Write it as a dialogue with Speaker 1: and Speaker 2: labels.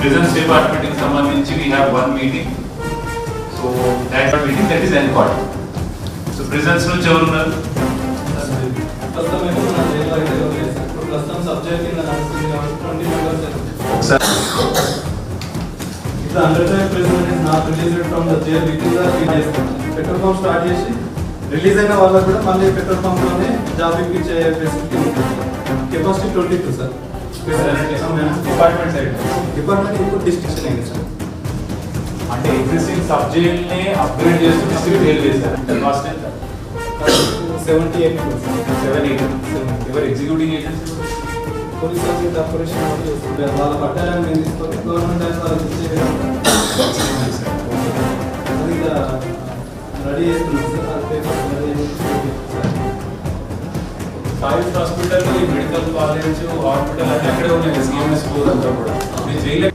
Speaker 1: Prisons department కి సంబంధించి we have one meeting. So that meeting that is NCOT. So prisons నుంచి ఎవరు ఉన్నారు?
Speaker 2: ప్రస్తుతం సబ్జెక్ట్ కింద నడుస్తుంది కాబట్టి 20 మెంబర్స్.
Speaker 1: ఒకసారి
Speaker 2: ఇప్పుడు under trial prison is not released from the jail with in the 3 days. Petrol pump start చేసి రిలీజ్ అయిన వాళ్ళకు కూడా మళ్ళీ పెట్రోల్ పంప్ లోనే జాబ్ ఇప్పించే ఫెసిలిటీ ఉంటుంది. Capacity 22 sir.
Speaker 1: Department side
Speaker 2: department ఇప్పుడు డిస్ట్రిక్షన్ అయింది సార్.
Speaker 1: అంటే ఎగ్జిస్టింగ్ సబ్ జైల్ ని అప్గ్రేడ్ చేస్తూ డిస్ట్రిక్ట్ జైల్ చేశారు. అంటే కాస్ట్ ఎంత?
Speaker 2: 78
Speaker 1: ఎవరు executing agency?
Speaker 2: Police service operation చేస్తుంది. వాళ్ళ పట్టాలను మేము తీసుకొని గవర్నమెంట్ అయితే వాళ్ళకి ఇచ్చే విధంగా అది ఇంకా రెడీ చేస్తున్నాం సార్. అది పేపర్స్ రెడీ చేసి
Speaker 1: five hospital, medical college, hospital అంటే అక్కడే ఉన్నాయి. సిఎంఎస్ అంతా కూడా జైలు